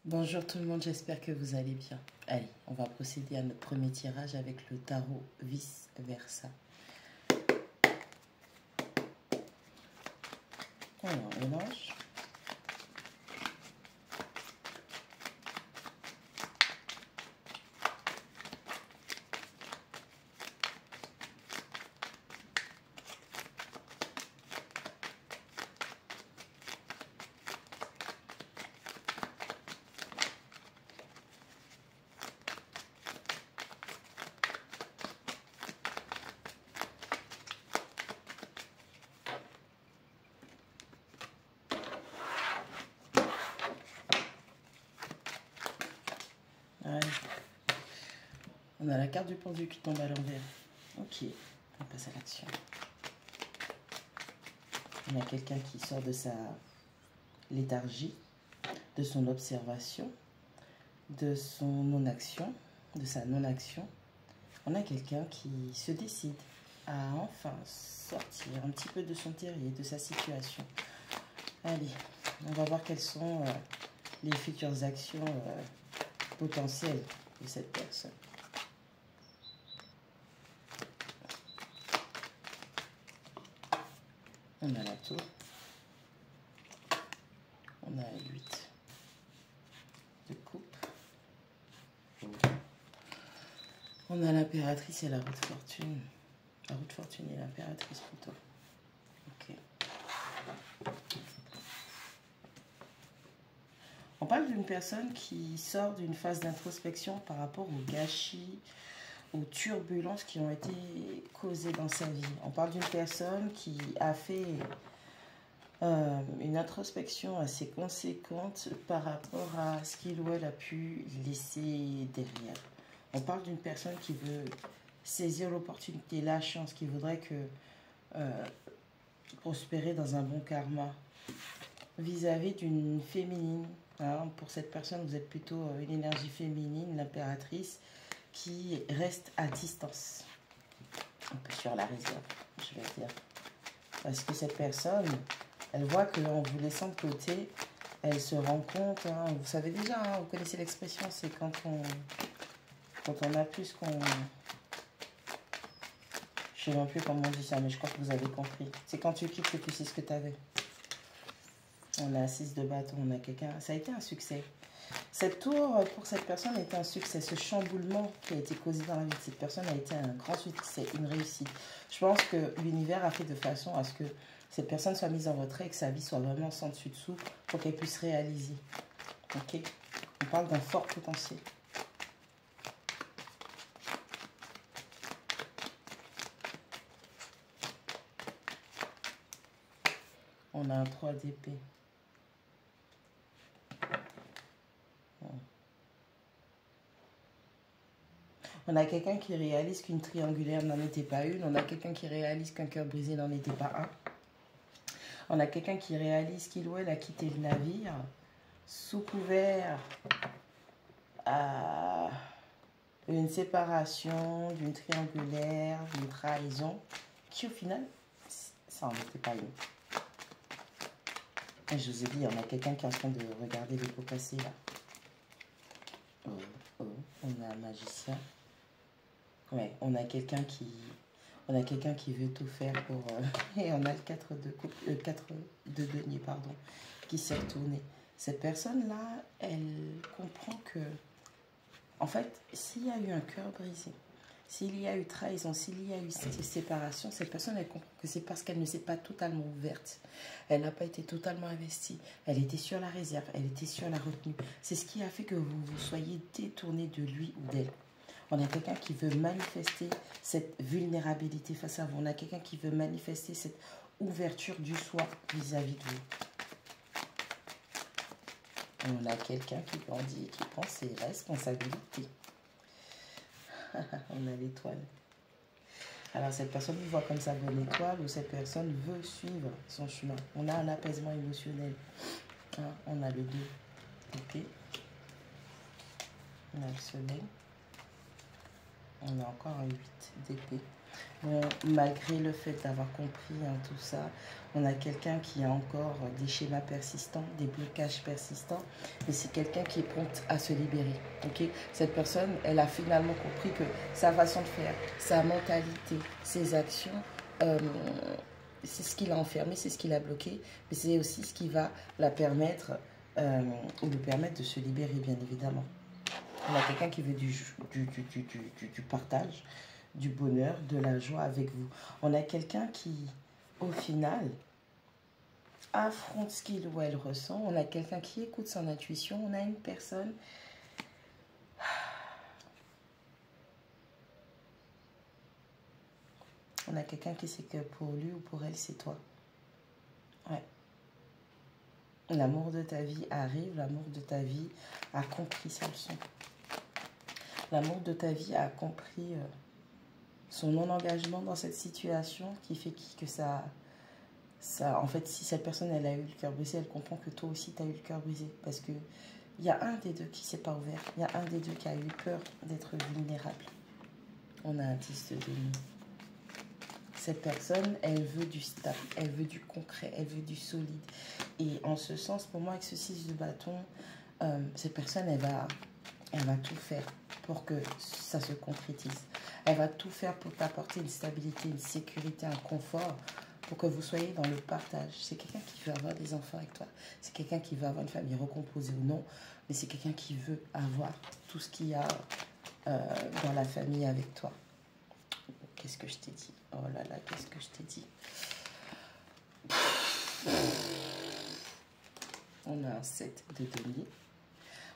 Bonjour tout le monde, j'espère que vous allez bien. Allez, on va procéder à notre premier tirage avec le tarot vice-versa. Alors, on mélange. Allez. On a la carte du pendu qui tombe à l'envers. Ok, on passe à l'action. On a quelqu'un qui sort de sa léthargie, de son observation, de son non-action, de sa non-action. On a quelqu'un qui se décide à enfin sortir un petit peu de son terrier, de sa situation. Allez, on va voir quelles sont les futures actions potentielles de cette personne. On a la tour. On a 8 de coupe. On a l'impératrice et la roue de fortune. La roue de fortune et l'impératrice plutôt. Ok. On parle d'une personne qui sort d'une phase d'introspection par rapport aux gâchis, aux turbulences qui ont été causées dans sa vie. On parle d'une personne qui a fait une introspection assez conséquente par rapport à ce qu'il ou elle a pu laisser derrière. On parle d'une personne qui veut saisir l'opportunité, la chance, qui voudrait prospérer dans un bon karma vis-à-vis d'une féminine. Hein. Pour cette personne, vous êtes plutôt une énergie féminine, l'impératrice, qui reste à distance. Un peu sur la réserve, je vais dire. Parce que cette personne, elle voit qu'en vous laissant de côté, elle se rend compte, hein, vous savez déjà, hein, vous connaissez l'expression, c'est quand on a plus qu'on... Je ne sais même plus comment on dit ça, mais je crois que vous avez compris. C'est quand tu quittes que tu sais ce que tu avais. On a 6 de bâton, on a quelqu'un... Ça a été un succès. Cette tour, pour cette personne, a été un succès. Ce chamboulement qui a été causé dans la vie de cette personne a été un grand succès, une réussite. Je pense que l'univers a fait de façon à ce que cette personne soit mise en retrait et que sa vie soit vraiment sans dessus-dessous pour qu'elle puisse réaliser. Ok? On parle d'un fort potentiel. On a un 3 d'épée. On a quelqu'un qui réalise qu'une triangulaire n'en était pas une. On a quelqu'un qui réalise qu'un cœur brisé n'en était pas un. On a quelqu'un qui réalise qu'il ou elle a quitté le navire sous couvert à une séparation, d'une triangulaire, d'une trahison, qui au final, ça n'en était pas une. Et je vous ai dit, on a quelqu'un qui est en train de regarder les pots cassés là. On a un magicien. Ouais, on a quelqu'un qui veut tout faire pour... et on a le 4 de coupe, 4 de denier, pardon, qui s'est retourné. Cette personne-là, elle comprend que, en fait, s'il y a eu un cœur brisé, s'il y a eu trahison, s'il y a eu séparation, cette personne, elle comprend que c'est parce qu'elle ne s'est pas totalement ouverte. Elle n'a pas été totalement investie. Elle était sur la réserve, elle était sur la retenue. C'est ce qui a fait que vous vous soyez détourné de lui ou d'elle. On a quelqu'un qui veut manifester cette vulnérabilité face à vous. On a quelqu'un qui veut manifester cette ouverture du soi vis-à-vis de vous. On a quelqu'un qui grandit et qui prend ses responsabilités. On a l'étoile. Alors, cette personne vous voit comme sa bonne étoile ou cette personne veut suivre son chemin. On a un apaisement émotionnel. Hein, on a le 2. Ok. On a le soleil. On a encore un 8 d'épée. Bon, malgré le fait d'avoir compris tout ça, on a quelqu'un qui a encore des schémas persistants, des blocages persistants, mais c'est quelqu'un qui est prompt à se libérer. Okay, cette personne, elle a finalement compris que sa façon de faire, sa mentalité, ses actions, c'est ce qui l'a enfermé, c'est ce qui l'a bloqué, mais c'est aussi ce qui va la permettre, ou lui permettre de se libérer, bien évidemment. On a quelqu'un qui veut du partage, du bonheur, de la joie avec vous. On a quelqu'un qui, au final, affronte ce qu'il ou elle ressent. On a quelqu'un qui écoute son intuition. On a une personne... On a quelqu'un qui sait que pour lui ou pour elle, c'est toi. Ouais. L'amour de ta vie arrive, l'amour de ta vie a compris sa leçon. L'amour de ta vie a compris son non-engagement dans cette situation qui fait que ça... En fait, si cette personne, elle a eu le cœur brisé, elle comprend que toi aussi, tu as eu le cœur brisé. Parce que il y a un des deux qui ne s'est pas ouvert. Il y a un des deux qui a eu peur d'être vulnérable. On a un 10 de demi. Cette personne, elle veut du stable, elle veut du concret, elle veut du solide. Et en ce sens, pour moi, avec ce 6 de bâton, cette personne, elle va tout faire pour que ça se concrétise. Elle va tout faire pour t'apporter une stabilité, une sécurité, un confort, pour que vous soyez dans le partage. C'est quelqu'un qui veut avoir des enfants avec toi. C'est quelqu'un qui veut avoir une famille recomposée ou non. Mais c'est quelqu'un qui veut avoir tout ce qu'il y a dans la famille avec toi. Qu'est-ce que je t'ai dit? Oh là là, qu'est-ce que je t'ai dit? On a un 7 de demi.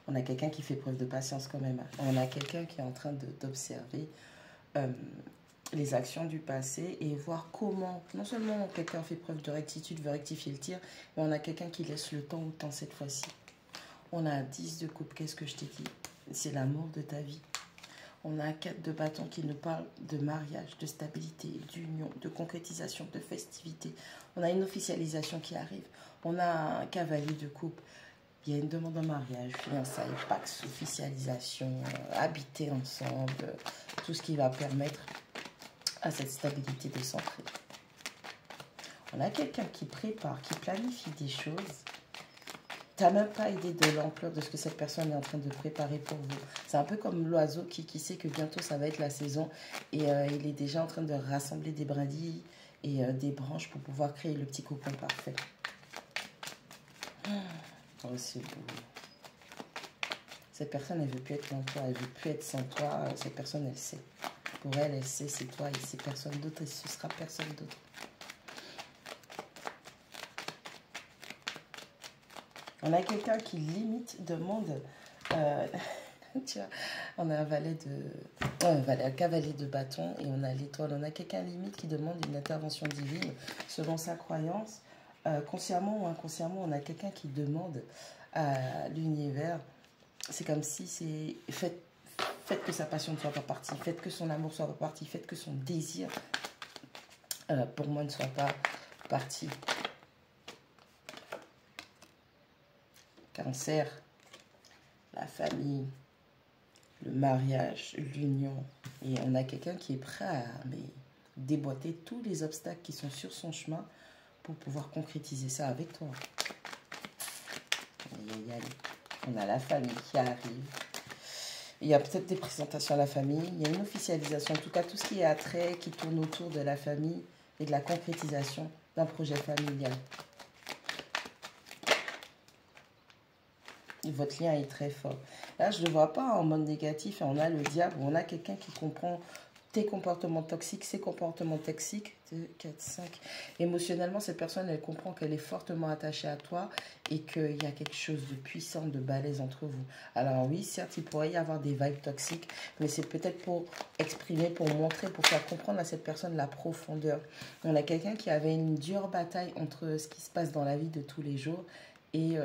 On a quelqu'un qui fait preuve de patience quand même. On a quelqu'un qui est en train d'observer les actions du passé et voir comment, non seulement quelqu'un fait preuve de rectitude, veut rectifier le tir, mais on a quelqu'un qui laisse le temps au temps cette fois-ci. On a un 10 de coupe, qu'est-ce que je t'ai dit? C'est l'amour de ta vie. On a un 4 de bâton qui nous parle de mariage, de stabilité, d'union, de concrétisation, de festivité. On a une officialisation qui arrive. On a un cavalier de coupe. Il y a une demande en mariage, fiançailles, pax, officialisation, habiter ensemble, tout ce qui va permettre à cette stabilité de s'ancrer. On a quelqu'un qui prépare, qui planifie des choses. Tu n'as même pas idée de l'ampleur de ce que cette personne est en train de préparer pour vous. C'est un peu comme l'oiseau qui sait que bientôt ça va être la saison et il est déjà en train de rassembler des brindilles et des branches pour pouvoir créer le petit cocon parfait. Oh, c'est beau. Cette personne, elle ne veut plus être dans toi, elle ne veut plus être sans toi. Cette personne, elle sait. Pour elle, elle sait, c'est toi et c'est personne d'autre et ce sera personne d'autre. On a quelqu'un qui limite demande... tu vois, on a un valet un cavalier de bâton et on a l'étoile. On a quelqu'un limite qui demande une intervention divine selon sa croyance. Consciemment ou inconsciemment, on a quelqu'un qui demande à l'univers, c'est comme si c'est faites que sa passion ne soit pas partie, faites que son amour soit pas parti, faites que son désir pour moi ne soit pas parti. Cancer, la famille, le mariage, l'union. Et on a quelqu'un qui est prêt à déboîter tous les obstacles qui sont sur son chemin pour pouvoir concrétiser ça avec toi. On a la famille qui arrive. Il y a peut-être des présentations à la famille. Il y a une officialisation. En tout cas, tout ce qui est attrait, qui tourne autour de la famille et de la concrétisation d'un projet familial. Et votre lien est très fort. Là, je ne le vois pas en mode négatif. On a le diable. On a quelqu'un qui comprend tes comportements toxiques, ses comportements toxiques. 2, 4, 5. Émotionnellement, cette personne, elle comprend qu'elle est fortement attachée à toi et qu'il y a quelque chose de puissant, de balèze entre vous. Alors oui, certes, il pourrait y avoir des vibes toxiques, mais c'est peut-être pour exprimer, pour montrer, pour faire comprendre à cette personne la profondeur. On a quelqu'un qui avait une dure bataille entre ce qui se passe dans la vie de tous les jours et...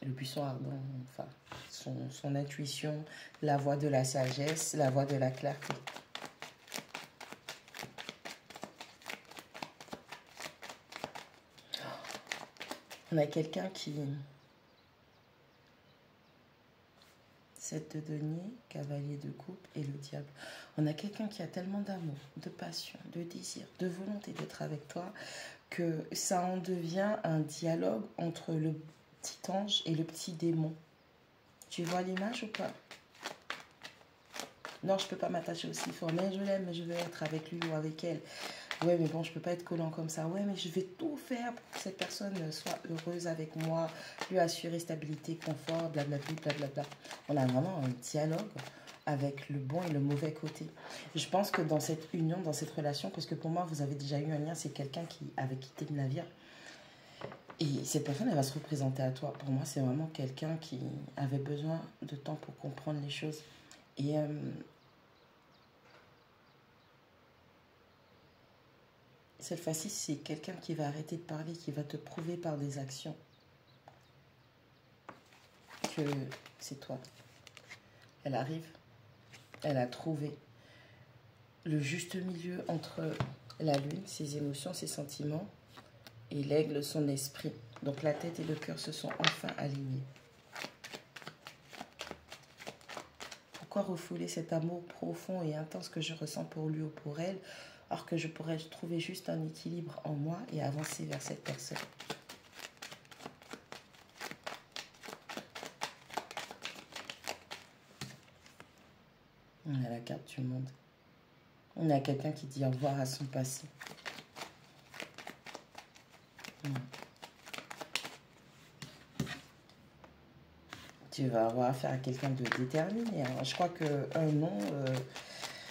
le buisson ardent, enfin, son intuition, la voix de la sagesse, la voix de la clarté. On a quelqu'un qui... 7 de denier, cavalier de coupe et le diable. On a quelqu'un qui a tellement d'amour, de passion, de désir, de volonté d'être avec toi que ça en devient un dialogue entre le petit ange et le petit démon. Tu vois l'image ou pas? Non, je peux pas m'attacher aussi fort, mais je l'aime, mais je veux être avec lui ou avec elle. Ouais, mais bon, je peux pas être collant comme ça. Ouais, mais je vais tout faire pour que cette personne soit heureuse avec moi, lui assurer stabilité, confort, blablabla, blablabla. On a vraiment un dialogue avec le bon et le mauvais côté. Je pense que dans cette union, dans cette relation, parce que pour moi, vous avez déjà eu un lien, c'est quelqu'un qui avait quitté le navire. Et cette personne, elle va se représenter à toi. Pour moi, c'est vraiment quelqu'un qui avait besoin de temps pour comprendre les choses. Et cette fois-ci, c'est quelqu'un qui va arrêter de parler, qui va te prouver par des actions que c'est toi. Elle arrive, elle a trouvé le juste milieu entre la lune, ses émotions, ses sentiments, et l'aigle, son esprit. Donc la tête et le cœur se sont enfin alignés. Pourquoi refouler cet amour profond et intense que je ressens pour lui ou pour elle, alors que je pourrais trouver juste un équilibre en moi et avancer vers cette personne? On a la carte du monde. On a quelqu'un qui dit au revoir à son passé. Tu vas avoir affaire à quelqu'un de déterminé. Hein. Je crois qu'un non,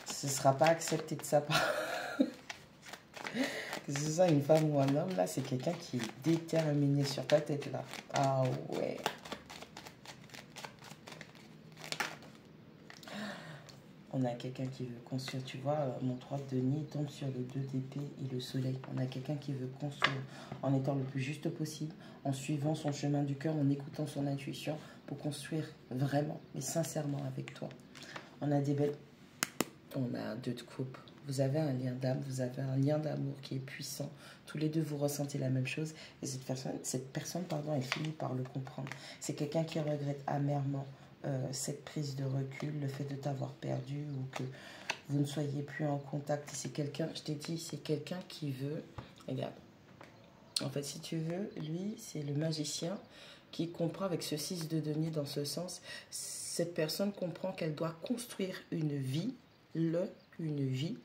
ce ne sera pas accepté de sa part. Que ce soit une femme ou un homme, là, c'est quelqu'un qui est déterminé sur ta tête, là. Ah ouais. On a quelqu'un qui veut construire, tu vois, mon 3 de denier tombe sur le 2 d'épée et le soleil. On a quelqu'un qui veut construire en étant le plus juste possible, en suivant son chemin du cœur, en écoutant son intuition pour construire vraiment, mais sincèrement avec toi. On a des belles... On a 2 de coupe. Vous avez un lien d'âme, vous avez un lien d'amour qui est puissant. Tous les deux, vous ressentez la même chose. Et cette personne, elle finit par le comprendre. C'est quelqu'un qui regrette amèrement cette prise de recul, le fait de t'avoir perdu ou que vous ne soyez plus en contact. C'est quelqu'un, je t'ai dit, c'est quelqu'un qui veut... Regarde. En fait, si tu veux, lui, c'est le magicien qui comprend avec ce 6 de denier dans ce sens. Cette personne comprend qu'elle doit construire une vie, une vie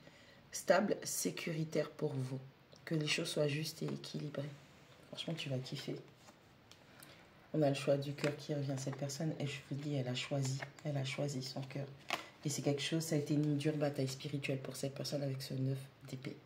stable, sécuritaire pour vous. Que les choses soient justes et équilibrées. Franchement, tu vas kiffer. On a le choix du cœur qui revient. Cette personne, et je vous dis, elle a choisi son cœur. Et c'est quelque chose, ça a été une dure bataille spirituelle pour cette personne avec ce 9 d'épée.